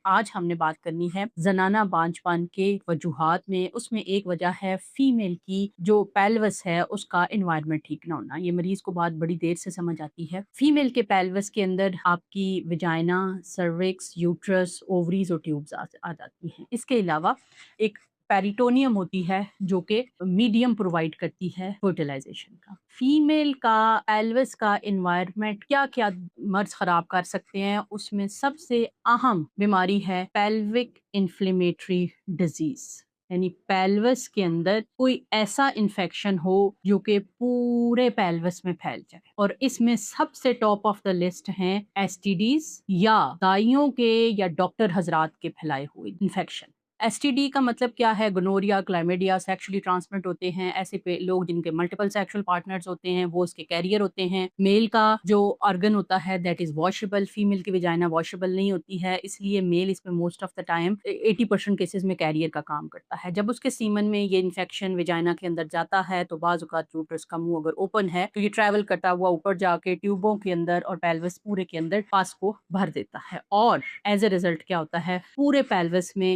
آج ہم نے بات کرنی ہے زنانہ بانجھپن کے وجوہات میں. اس میں ایک وجہ ہے فیمیل کی جو پیلوس ہے اس کا انوائرمنٹ ٹھیک نہ ہونا. یہ مریض کو بات بڑی دیر سے سمجھ آتی ہے. فیمیل کے پیلوس کے اندر آپ کی وجائنا، سروکس، یوٹرس، اووریز اور ٹیوبز آ جاتی ہیں. اس کے علاوہ ایک پیریٹونیم ہوتی ہے جو کہ میڈیم پرووائڈ کرتی ہے فرٹیلائزیشن کا. فیمیل کا پیلوس کا انوائرمنٹ کیا کیا مرض خراب کر سکتے ہیں؟ اس میں سب سے اہم بیماری ہے پیلوک انفلیمیٹری ڈیزیز، یعنی پیلوس کے اندر کوئی ایسا انفیکشن ہو جو کہ پورے پیلوس میں پھیل جائے. اور اس میں سب سے ٹاپ آف دا لسٹ ہیں ایس ٹی ڈیز یا دائیوں کے یا ڈاکٹر حضرات کے پھیلائے ہوئے انفیکشن. ایس ٹی ڈی کا مطلب کیا ہے؟ گنوریا، کلائمیڈیا، سیکشلی ٹرانسمٹ ہوتے ہیں. ایسے لوگ جن کے ملٹیپل سیکشل پارٹنرز ہوتے ہیں وہ اس کے کیریئر ہوتے ہیں. میل کا جو آرگن ہوتا ہے دیٹ از واشیبل، فیمیل کی ویجائنا واشیبل نہیں ہوتی ہے، اس لیے میل اس میں most of the time 80% cases میں کیریئر کا کام کرتا ہے. جب اس کے سیمن میں یہ انفیکشن ویجائنا کے اندر جاتا ہے تو بعض اوقات یوٹرس کا منہ اگر اوپن ہے تو یہ ٹریول کرتا ہوا اوپر جا کے ٹیوبوں کے اندر اور پیلوس پورے کے اندر پاس کو بھر دیتا ہے. اور ایز اے ریزلٹ کیا ہوتا ہے؟ پورے پیلوس میں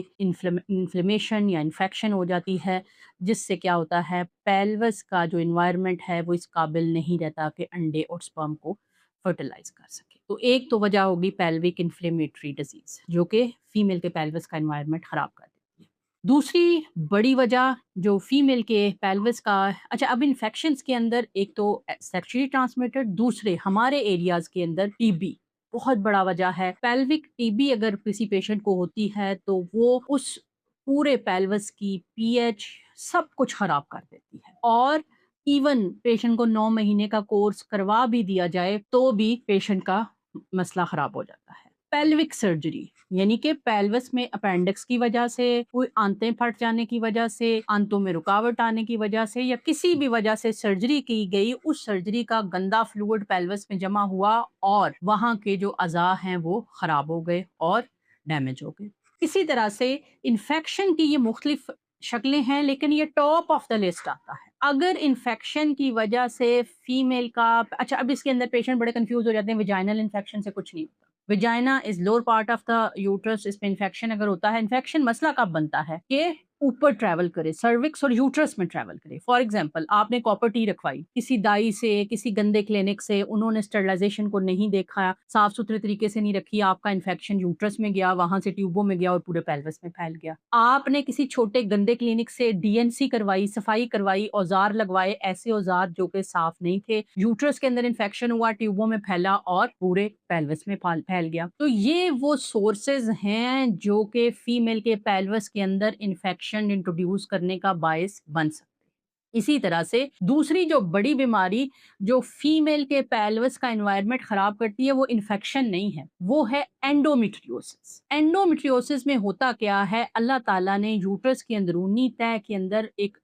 انفلیمیشن یا انفیکشن ہو جاتی ہے، جس سے کیا ہوتا ہے؟ پیلوس کا جو انوائرمنٹ ہے وہ اس قابل نہیں رہتا کہ انڈے اور سپرم کو فرٹیلائز کر سکے. تو ایک تو وجہ ہوگی پیلوک انفلیمیٹری ڈیزیز جو کہ فیمیل کے پیلوس کا انوائرمنٹ خراب کر دیتی ہے. دوسری بڑی وجہ جو فیمیل کے پیلوس کا اب انفیکشنز کے اندر ایک تو سیکشلی ٹرانسمیٹڈ، دوسرے ہمارے ایریاز کے اندر ٹی بی بہت بڑا وجہ ہے. پیلوک ٹی بی اگر کسی پیشنٹ کو ہوتی ہے تو وہ اس پورے پیلوس کی پی ایچ سب کچھ خراب کر دیتی ہے. اور ایون پیشنٹ کو 9 مہینے کا کورس کروا بھی دیا جائے تو بھی پیشنٹ کا مسئلہ خراب ہو جاتا ہے. پیلوک سرجری یعنی کہ پیلوس میں اپینڈکس کی وجہ سے، کوئی آنتیں پھٹ جانے کی وجہ سے، آنتوں میں رکاوٹ آنے کی وجہ سے یا کسی بھی وجہ سے سرجری کی گئی، اس سرجری کا گندا فلوئڈ پیلوس میں جمع ہوا اور وہاں کے جو اعضاء ہیں وہ خراب ہو گئے اور ڈیمیج ہو گئے. اسی طرح سے انفیکشن کی یہ مختلف شکلیں ہیں لیکن یہ ٹاپ آف دا لسٹ آتا ہے. اگر انفیکشن کی وجہ سے فیمیل کا اب اس کے اندر پیشنٹ بڑے کنفیوز ہو جاتے ہیں، ویجائنل انفیکشن سے کچھ نہیں ہوتا. Vagina is lower part of the uterus. اس میں انفیکشن اگر ہوتا ہے، انفیکشن مسئلہ کب بنتا ہے کہ اوپر ٹریول کرے، سروکس اور یوٹرس میں ٹریول کرے. فار ایگزامپل آپ نے کاپر ٹی رکھوائی کسی دائی سے، کسی گندے کلینک سے، انہوں نے اسٹرلائزیشن کو نہیں دیکھا، صاف ستھرے طریقے سے نہیں رکھی، آپ کا انفیکشن یوٹرس میں گیا، وہاں سے ٹیوبوں میں گیا اور پورے پیلوس میں پھیل گیا. آپ نے کسی چھوٹے گندے کلینک سے ڈی این سی کروائی، صفائی کروائی، اوزار لگوائے، ایسے اوزار جو کہ صاف نہیں تھے، یوٹرس کے اندر انفیکشن ہوا، ٹیوبوں میں پھیلا اور پورے پیلوس میں پھیل گیا. تو یہ وہ سورسز ہیں جو کہ فیمیل کے پیلوس کے اندر انفیکشن انٹروڈیوس کرنے کا باعث بن سکتے. اسی طرح سے دوسری جو بڑی بیماری جو فیمیل کے پیلوس کا انوائرمنٹ خراب کرتی ہے وہ انفیکشن نہیں ہے، وہ ہے اینڈومیٹریوسس. اینڈومیٹریوسس میں ہوتا کیا ہے؟ اللہ تعالیٰ نے یوٹرس کی اندرونی تہہ کے اندر ایک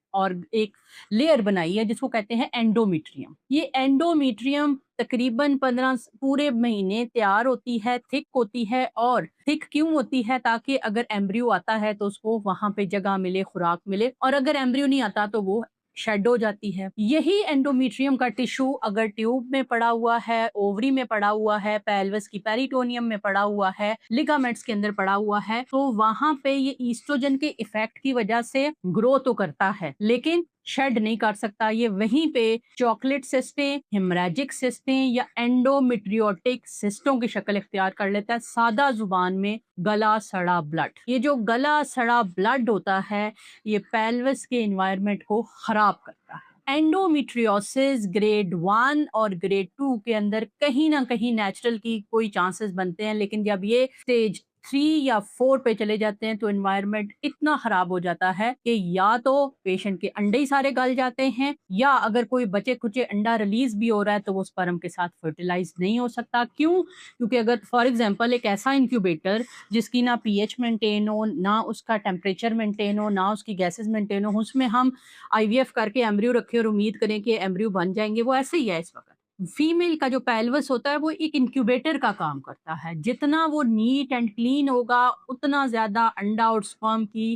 لیئر بنائی ہے جس کو کہتے ہیں اینڈومیٹریم. یہ اینڈومیٹریم تقریباً 15 پورے مہینے تیار ہوتی ہے، تھک ہوتی ہے. اور تھک کیوں ہوتی ہے؟ تاکہ اگر ایمبریو آتا ہے تو اس کو وہاں پہ جگہ ملے، خوراک ملے، اور اگر ایمبریو نہیں آتا تو وہ شیڈ ہو جاتی ہے. یہی اینڈومیٹریم کا ٹیشو اگر ٹیوب میں پڑا ہوا ہے، اووری میں پڑا ہوا ہے، پیلوس کی پیریٹونیم میں پڑا ہوا ہے، لیگامنٹس کے اندر پڑا ہوا ہے، تو وہاں پہ یہ ایسٹروجن کے ایفیکٹ کی وجہ سے گرو تو کرتا ہے لیکن شیڈ نہیں کر سکتا. یہ وہیں پہ چاکلیٹ سسٹیں، ہیمراجک سسٹیں یا اینڈومیٹریوٹک سسٹوں کی شکل اختیار کر لیتا ہے. سادہ زبان میں گلا سڑا بلڈ. یہ جو گلا سڑا بلڈ ہوتا ہے یہ پیلوس کے انوائرمنٹ کو خراب کرتا ہے. اینڈومیٹریوسس گریڈ 1 اور گریڈ 2 کے اندر کہیں نہ کہیں نیچرل کی کوئی چانسز بنتے ہیں، لیکن جب یہ سٹیج 3 یا 4 پہ چلے جاتے ہیں تو انوائرمنٹ اتنا خراب ہو جاتا ہے کہ یا تو پیشنٹ کے انڈے ہی سارے گل جاتے ہیں، یا اگر کوئی بچے کچے انڈا ریلیز بھی ہو رہا ہے تو وہ سپرم کے ساتھ فرٹیلائز نہیں ہو سکتا. کیوں؟ کیونکہ اگر فار ایگزامپل ایک ایسا انکیوبیٹر جس کی نہ پی ایچ مینٹین ہو، نہ اس کا ٹیمپریچر مینٹین ہو، نہ اس کی گیسز مینٹین ہو، اس میں ہم آئی وی ایف کر کے ایمبریو رکھے اور امید کریں کہ ایمبریو بن جائیں گے، وہ ایسے ہی ہے. اس وقت فیمیل کا جو پیلوس ہوتا ہے وہ ایک انکیوبیٹر کا کام کرتا ہے. جتنا وہ نیٹ اینڈ کلین ہوگا اتنا زیادہ انڈا اور سپرم کی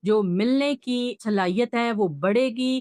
جو ملنے کی صلاحیت ہے وہ بڑھے گی،